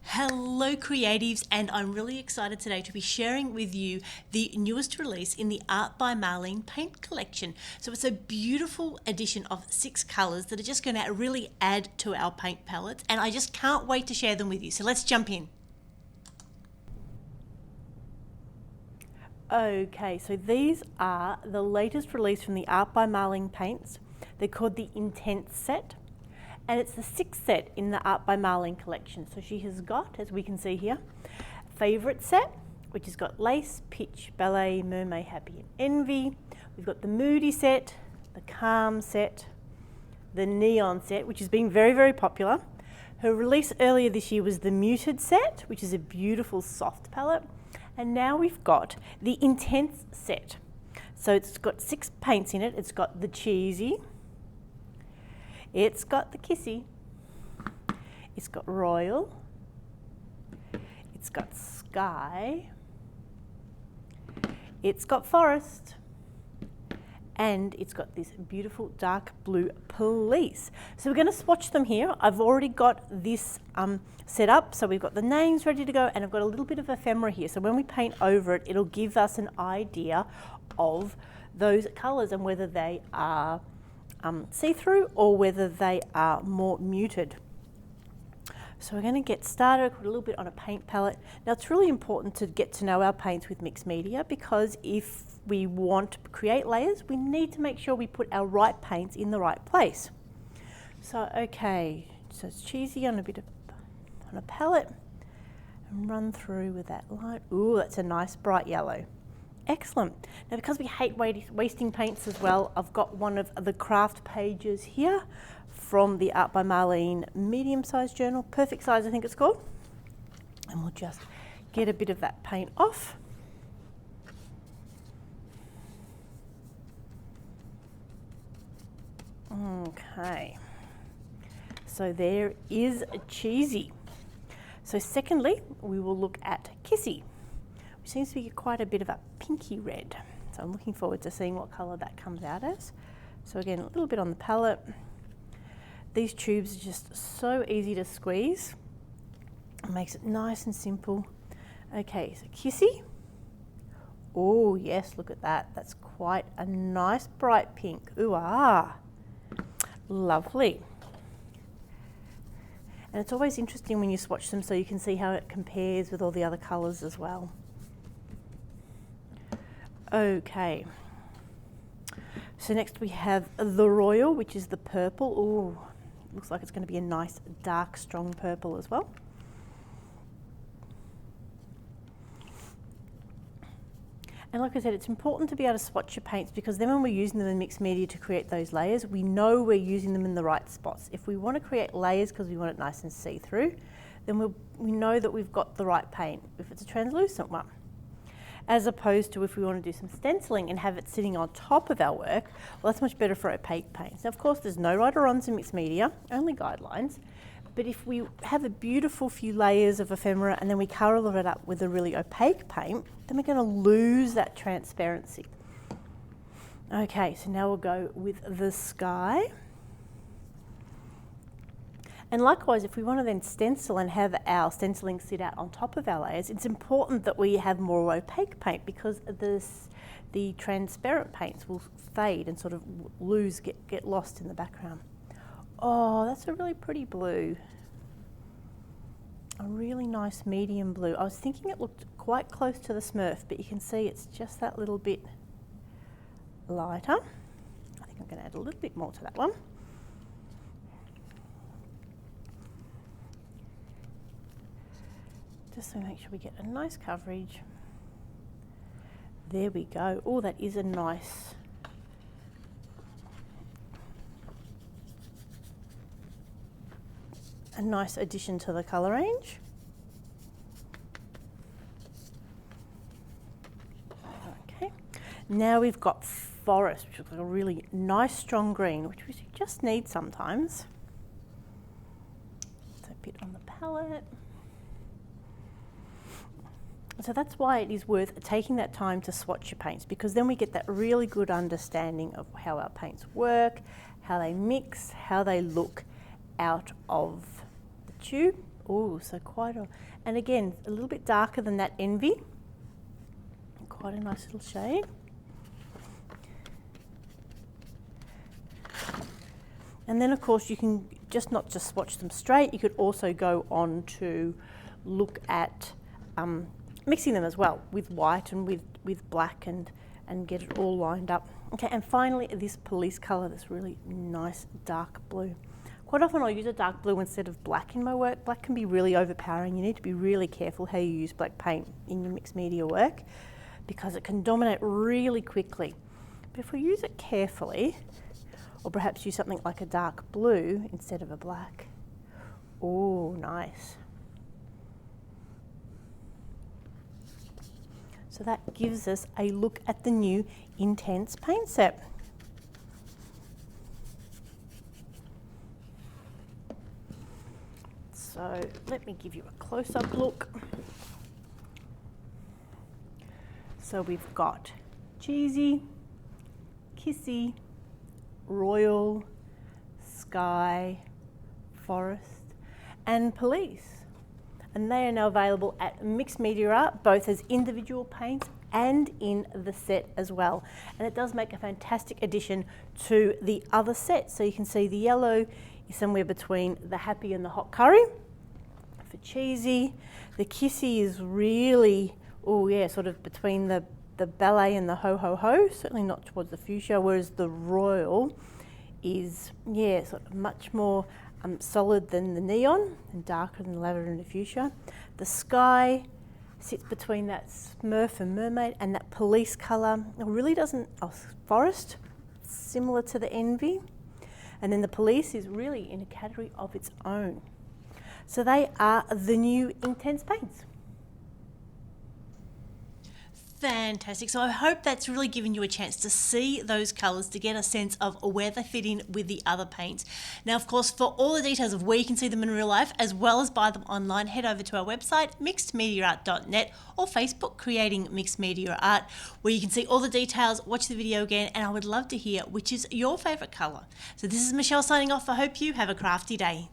Hello creatives, and I'm really excited today to be sharing with you the newest release in the Art by Marlene Paint collection. So it's a beautiful addition of 6 colours that are just going to really add to our paint palettes, and I just can't wait to share them with you. So let's jump in. Okay, so these are the latest release from the Art by Marlene Paints. They're called the Intense set. And it's the 6th set in the Art by Marlene collection. So she has got, as we can see here, Favourite set, which has got Lace, Pitch, Ballet, Mermaid, Happy and Envy. We've got the Moody set, the Calm set, the Neon set, which has been very, very popular. Her release earlier this year was the Muted set, which is a beautiful soft palette. And now we've got the Intense set. So it's got 6 paints in it. It's got the Cheesy, it's got the Kissy, it's got Royal, it's got Sky, it's got Forest, and it's got this beautiful dark blue Police. So we're going to swatch them here. I've already got this set up, so we've got the names ready to go, and I've got a little bit of ephemera here. So when we paint over it, it'll give us an idea of those colours and whether they are see-through or whether they are more muted. So we're going to get started with a little bit on a paint palette. Now it's really important to get to know our paints with mixed media, because if we want to create layers, we need to make sure we put our right paints in the right place. So okay, so it's Cheesy on a palette, and run through with that light. Ooh, that's a nice bright yellow. Excellent. Now because we hate wasting paints as well, I've got one of the craft pages here from the Art by Marlene medium size journal, perfect size I think it's called. And we'll just get a bit of that paint off. Okay, so there is a Cheesy. So secondly, we will look at Kissy, which seems to be quite a bit of a pinky red. So I'm looking forward to seeing what colour that comes out as. So again, a little bit on the palette. These tubes are just so easy to squeeze. It makes it nice and simple. Okay, so Kissy. Oh yes, look at that. That's quite a nice bright pink. Ooh ah, lovely. And it's always interesting when you swatch them so you can see how it compares with all the other colours as well. Okay, so next we have the Royal, which is the purple. Ooh, looks like it's going to be a nice dark strong purple as well. And like I said, it's important to be able to swatch your paints, because then when we're using them in mixed media to create those layers, we know we're using them in the right spots. If we want to create layers because we want it nice and see-through, then we know that we've got the right paint if it's a translucent one. As opposed to if we want to do some stenciling and have it sitting on top of our work, well, that's much better for opaque paints. Now, of course, there's no right or wrongs in mixed media, only guidelines. But if we have a beautiful few layers of ephemera and then we colour it up with a really opaque paint, then we're going to lose that transparency. Okay, so now we'll go with the Sky. And likewise, if we want to then stencil and have our stenciling sit out on top of our layers, it's important that we have more opaque paint, because the transparent paints will fade and sort of get lost in the background. Oh, that's a really pretty blue. A really nice medium blue. I was thinking it looked quite close to the Smurf, but you can see it's just that little bit lighter. I think I'm going to add a little bit more to that one. Just to make sure we get a nice coverage. There we go. Oh, that is a nice addition to the colour range. Okay, now we've got Forest, which looks like a really nice strong green, which we just need sometimes. So a bit on the palette. So that's why it is worth taking that time to swatch your paints, because then we get that really good understanding of how our paints work, how they mix, how they look out of the tube Oh, so quite a, and again, a little bit darker than that Envy. Quite a nice little shade. And then of course you can not just swatch them straight, you could also go on to look at mixing them as well with white and with black and get it all lined up. Okay, and finally this police colour, this really nice dark blue. Quite often I'll use a dark blue instead of black in my work. Black can be really overpowering. You need to be really careful how you use black paint in your mixed media work because it can dominate really quickly. But if we use it carefully, or perhaps use something like a dark blue instead of a black. Oh, nice. So that gives us a look at the new Intense paint set. So let me give you a close-up look. So we've got Cheesy, Kissy, Royal, Sky, Forest and Police. And they are now available at Mixed Media Art, both as individual paints and in the set as well. And it does make a fantastic addition to the other set. So you can see the yellow is somewhere between the Happy and the Hot Curry. For Cheesy, the Kissy is really, oh yeah, sort of between the ballet and the ho-ho-ho, certainly not towards the fuchsia, whereas the Royal is, yeah, sort of much more solid than the neon and darker than the lavender and the fuchsia. The Sky sits between that Smurf and Mermaid, and that Police colour really doesn't, Forest, similar to the Envy. And then the Police is really in a category of its own. So they are the new Intense paints. Fantastic. So I hope that's really given you a chance to see those colours, to get a sense of where they fit in with the other paints. Now, of course, for all the details of where you can see them in real life, as well as buy them online, head over to our website, mixedmediaart.net, or Facebook, Creating Mixed Media Art, where you can see all the details, watch the video again, and I would love to hear which is your favourite colour. So this is Michelle signing off. I hope you have a crafty day.